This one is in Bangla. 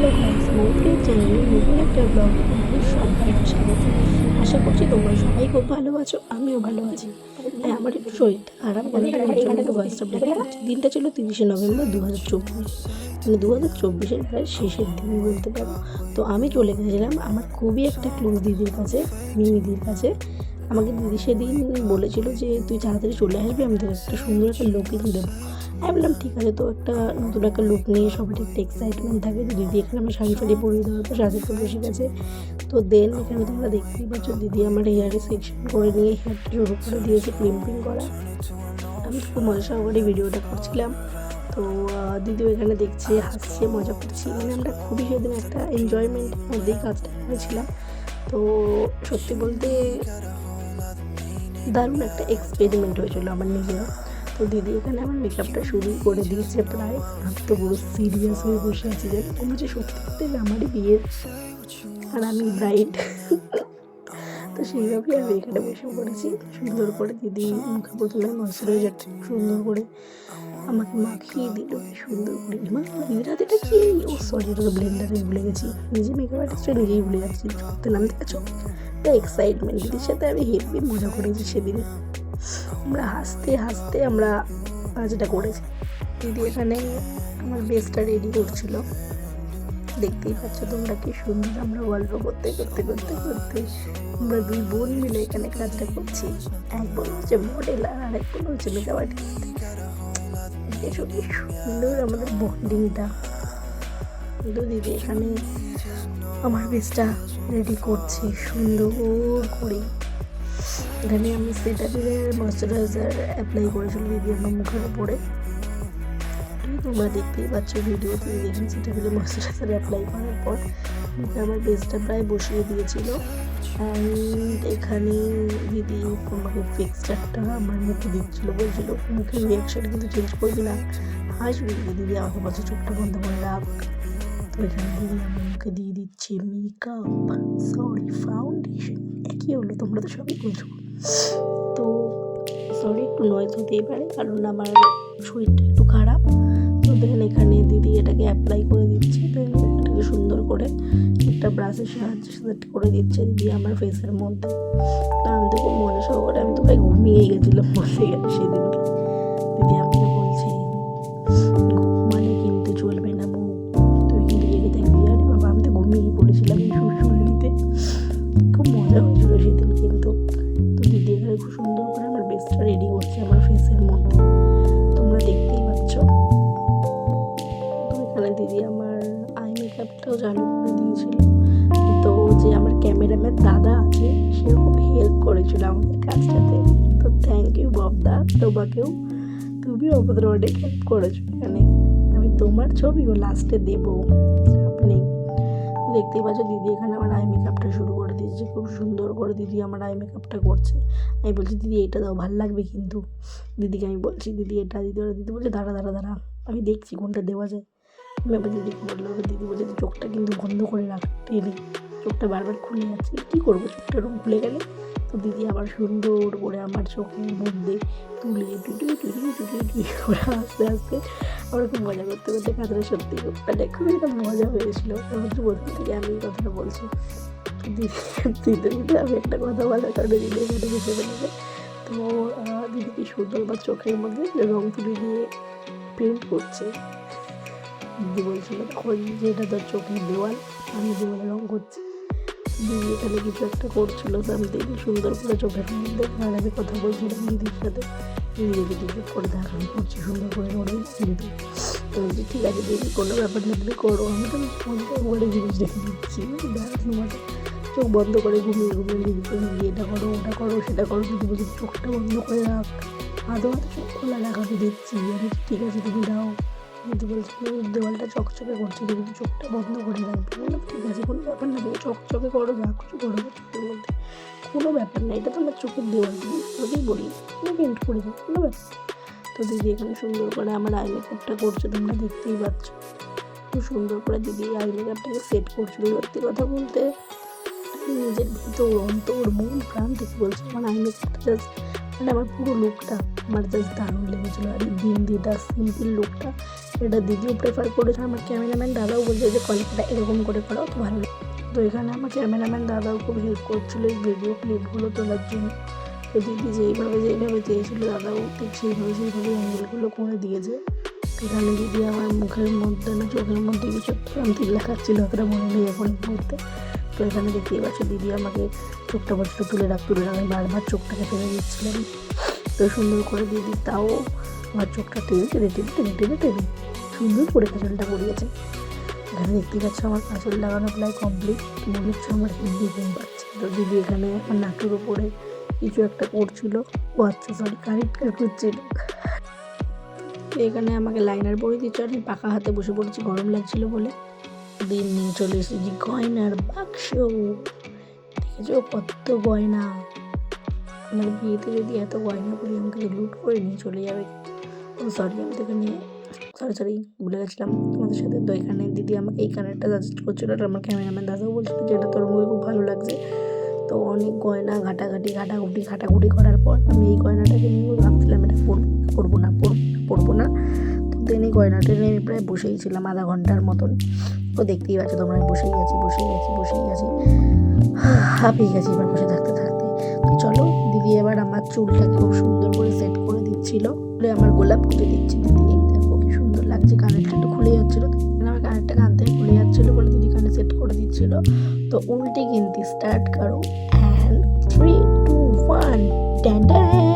হ্যালো গাইস, মৌত্রী চ্যানেলে নতুন একটা ব্লগে তোমাদের সবাইকে স্বাগত। আশা করছি তোমরা সবাই খুব ভালো আছো, আমিও ভালো আছি। হ্যাঁ, আমার একটু শরীরটা খারাপ, অনেক জন্য একটু ভয়েসটা ব্রেক করছি। দিনটা ছিল 30শে নভেম্বর 2024, মানে 2024-এর প্রায় শেষের দিনই বলতে পারো। তো আমি চলে গেছিলাম আমার খুবই একটা ক্লোজ দিদির কাছে, মিমিদির কাছে। আমাকে দিদি সেদিন বলেছিল যে তুই তাড়াতাড়ি চলে আসবি, আমি তোকে একটা সুন্দর একটা লুকিং দেবো। আমি বললাম ঠিক আছে। তো একটা নতুন একটা লুক নিয়ে সবার একটা এক্সাইটমেন্ট থাকে, তো দিদি এখানে আমার শাড়ি ফাড়ি পরিয়ে দেওয়ার পর সাজাতে বসে গেছে। তো দেন এখানে তোমরা দেখতেই পাচ্ছ দিদি আমার হেয়ারে সেকশন করে নিয়ে হেয়ারটা শুরু করে দিয়েছে ক্লিম্পিং করা। আমি তো খুব মজা সহকারে ভিডিওটা করছিলাম। তো দিদিও এখানে দেখছে, হাসছে, মজা করছি, মানে আমরা খুবই সেদিন একটা এনজয়মেন্টের মধ্যেই কাজটা করেছিলাম। তো সত্যি বলতে দারুণ একটা এক্সপেরিমেন্ট হয়েছিল আমার নিজের। তো দিদি এখানে আমার মেকআপটা শুরু করে দিয়েছে প্রায়। আমি তো পুরো সিরিয়াস হয়ে বসে আছি যে মনে হচ্ছে সত্যি সত্যি আমারই বিয়ের আর আমি ব্রাইড। তো সেইভাবেই আমি এখানে বসে পড়েছি সুন্দর করে। দিদি মুখে প্রথমে ময়শ্চারাইজারটা সুন্দর করে আমাকে মাখিয়ে দিল, কি সুন্দর করে। মা দিদির হাতে এটা কি? ও সরি, এটা তো ব্লেন্ডারে ভুলে গেছি। নিজে মেকআপ আর্টিস্টটা নিজেই ভুলে যাচ্ছি করতে নামতে গেছো। এটা এক্সাইটমেন্ট, দিদির সাথে আমি হেভি মজা করেছি সেদিন। আমরা হাসতে হাসতে আমরা কাজটা করেছি। দিদি এখানে আমার বেসটা রেডি করছিল, দেখতেই পাচ্ছ তোমরা কি সুন্দর। আমরা গল্প করতে করতে করতে করতে আমরা দুই বোন মিলে এখানে কাজটা করছি। এক বোন হচ্ছে মডেল আর আরেক বোন হচ্ছে মেকআপ আর্টিস্ট। দেখো কি সুন্দর আমাদের বন্ডিংটা। কিন্তু দিদি এখানে আমার বেসটা রেডি করছে সুন্দর করে। এখানে আমি সেটাফিলের ময়শ্চারাইজার অ্যাপ্লাই করেছিল দিদি আমার মুখের উপরে। তোমরা দেখতেই পাচ্ছ ভিডিওতে, দেখুন সেটাফিলের ময়শ্চারাইজার অ্যাপ্লাই করার পর মুখে আমার বেসটা প্রায় বসিয়ে দিয়েছিল। অ্যান্ড এখানে দিদি আমাকে ফিক্সচারটা আমার মুখে দিচ্ছিলো, বলছিল মুখের রিয়াকশান কিন্তু চেঞ্জ করবি না, হাসবি। দিদি আমাকে বলছে চোখটা বন্ধ করে রাখ। তো এখানে দিদি আমার মুখে দিয়ে দিচ্ছে মেকআপ, সরি ফাউন্ডেশন, একই হলো, তোমরা তো সবই বলছো। তো সরি, একটু নয়েজ হতেই পারে কারণ আমার শরীরটা একটু খারাপ। তো দেন এখানে দিদি এটাকে অ্যাপ্লাই করে দিচ্ছে, দেন এটাকে সুন্দর করে একটা ব্রাশের সাহায্যে সেট করে দিচ্ছে দিদি আমার ফেসের মধ্যে। আমি তো খুব মজা সহকারে, আমি তো প্রায় ঘুমিয়ে গেছিলাম বলতে গেলে সেদিনকে। দিদি আমাকে বলছে মানে কিনতে চলবে না বউ, তুই কিন্তু জেগে থাকবি। আরে বাবা, আমি তো ঘুমিয়েই পড়েছিলাম এই সুরসুরিতে। খুব মজা হয়েছিল সেদিন কিন্তু। তো দিদি এখানে খুব সুন্দর করে আমার বেসটা রেডি করছে আমার ফেসের মধ্যে, তোমরা দেখতেই পাচ্ছ। তো এখানে দিদি আমার আই মেকআপটাও চালু করে দিয়েছিল। তো যে আমার ক্যামেরাম্যান দাদা আছে সেও খুব হেল্প করেছিল আমাদের কাজটাতে। তো থ্যাংক ইউ ববদা, তোমাকেও, তুমি আমাদের অনেক হেল্প করেছো। এখানে আমি তোমার ছবিও লাস্টে দেবো, চাপ নেই। দেখতেই পাচ্ছ দিদি এখানে আমার আই মেকআপটা শুরু করে দিয়েছে, খুব সুন্দর করে দিদি আমার আই মেকআপটা করছে। আমি বলছি দিদি এইটা দাও, ভালো লাগবে কিন্তু। দিদিকে আমি বলছি দিদি এটা দিদি, ওরা দিদি বলছে দাঁড়া দাঁড়া দাঁড়া, আমি দেখছি কোনটা দেওয়া যায়। আমি আবার দিদিকে বললাম, দিদি বলছে চোখটা কিন্তু বন্ধ করে রাখ, টেনে চোখটা বারবার খুলে যাচ্ছে, কী করবো চোখটা এরকম খুলে গেলে। তো দিদি আবার সুন্দর করে আমার চোখের মধ্যে তুলে টুটিয়ে টুটিয়ে টুটিয়ে টুটিয়ে করে আস্তে আস্তে আমরা খুব মজা করতে করতে কাজটা সত্যি মানে খুব একটা মজা হয়েছিল। আমার তো প্রথম থেকে আমি এই কথাটা বলছি। দিদি দিদি আমি একটা কথা বলার কারণে দিদি এখানে বসে ফেলেছে। তো দিদি কি সুন্দর আমার চোখের মধ্যে রং তুলি দিয়ে পেন্ট করছে। দিদি বলছিল তখন যে এটা তোর চোখের দেওয়াল, আমি দেওয়ালে রং করছি। দিদি এখানে কিছু একটা করছিল সামথিং সুন্দর করে চোখের মধ্যে। আর আমি কথা বলছিলাম দিদির সাথে, দিদি দিদি করে দেখা আমি করছি সুন্দর করে রঙিন। কিন্তু বলছি ঠিক আছে দিদি, কোনো ব্যাপার না, তুমি করো, আমি তো ফোনটা করে জিনিস রেখে দিচ্ছি। তোমার চোখ বন্ধ করে ঘুমিয়ে ঘুমিয়ে দিদিকে এটা করো ওটা করো সেটা করো। দিদি বলছি চোখটা বন্ধ করে রাখ, আদৌ চোখ খোলা রাখাতে দিচ্ছি। আমি ঠিক আছে তুমি দাও। দিদি বলছি দেওয়ালটা চকচকে করছে, দিদি চোখটা বন্ধ করে রাখবে। বললাম ঠিক আছে, কোনো ব্যাপার না, তুমি চকচকে করো, যা কিছু করো চোখের মধ্যে, কোনো ব্যাপার না, এটা তোমার চোখের দেওয়াল, তুমি তোকেই বলি তুমি পেন্ট করে দিও, কোনো ব্যাপার। তো দিদি এখানে সুন্দর করে আমার আই মেকআপটা করছে, তোমরা দেখতেই পাচ্ছ। খুব সুন্দর করে দিদি আই মেকআপটাকে সেট করছিল। সত্যি কথা বলতে নিজের ভিতর অন্তর মন প্রাণ থেকে বলছি আমার আই মেকআপটা জাস্ট মানে আমার পুরো লুকটা আমার জাস্ট দারুণ লেগেছিলো। আর এই বিন্দিটা সিম্পল লুকটা এটা দিদিও প্রেফার করেছে, আমার ক্যামেরাম্যান দাদাও বলছে যে কলেজটা এরকম করে করাও তো ভালো লাগে। তো এখানে আমার ক্যামেরাম্যান দাদাও খুব হেল্প করছিলো এই ভিডিও ক্লিপগুলো তোলার জন্য। তো দিদি যেইভাবে চেয়েছিলো দাদাও ঠিক সেইভাবে অ্যাঙ্গেলগুলো করে দিয়েছে। এখানে দিদি আমার মুখের মধ্যে না চোখের মধ্যে কিছু তিল দেখাচ্ছিলো, অতটা মনে নেই এখন মুহূর্তে। তো এখানে দেখতেই পাচ্ছ দিদি আমাকে চোখটা বছরটা তুলে রাখ, আমি বারবার চোখটাকে টেনে দিচ্ছিলাম। তো সুন্দর করে দিদি তাও আমার চোখটা টেনে সুন্দর করে কাজলটা পরিয়েছে। এখানে দেখতেই পাচ্ছ আমার কাজল লাগানো প্রায় কমপ্লিট, মনে হচ্ছে আমার হিন্দি ঘুম পাচ্ছে। তো দিদি এখানে আমার নাকের উপরে কিছু একটা করছিল, ও আচ্ছা সরি কারেক্ট করছিল। এখানে আমাকে লাইনার পরিয়ে দিচ্ছে, আমি পাকা হাতে বসে পড়েছি গরম লাগছিল বলে। দিন নিয়ে চলে এসেছি গয়নার বাক্স। দেখেছো কত গয়না, আমার বিয়েতে যদি এত গয়না করি আমাকে লুট করে নিয়ে চলে যাবে। ও সরি আমি তোকে নিয়ে সরি ভুলে গেছিলাম তোমাদের সাথে। তো এখানে দিদি আমাকে এই কানেরটা সাজেস্ট করছিলো, আর আমার ক্যামেরাম্যান দাদাও বলছিল যে এটা তোর মুখে খুব ভালো লাগছে। তো অনেক গয়না ঘাটাঘুটি করার পর আমি এই গয়নাটাকে নিয়ে ভাবছিলাম এটা পরবো না। তো দেন এই গয়নাটা নিয়ে আমি প্রায় বসেই ছিলাম আধা ঘন্টার মতন। তো দেখতেই পাচ্ছ তোমরা আমি বসেই আছি হাঁপিয়ে গেছি এবার বসে থাকতে। তো চলো দিদি এবার আমার চুলটাকে খুব সুন্দর করে সেট করে দিচ্ছিল, আমার গোলাপ খুঁজে দিচ্ছে দিদি। দেখো কি সুন্দর লাগছে, কানেরটা একটু খুলে যাচ্ছিলো, আমার কানেরটা কান থেকে খুলে যাচ্ছিলো বলে দিদি কানে সেট করে দিচ্ছিল। তো উল্টে গিনতি স্টার্ট করো, 3 2 1 ড্যান ড্যান।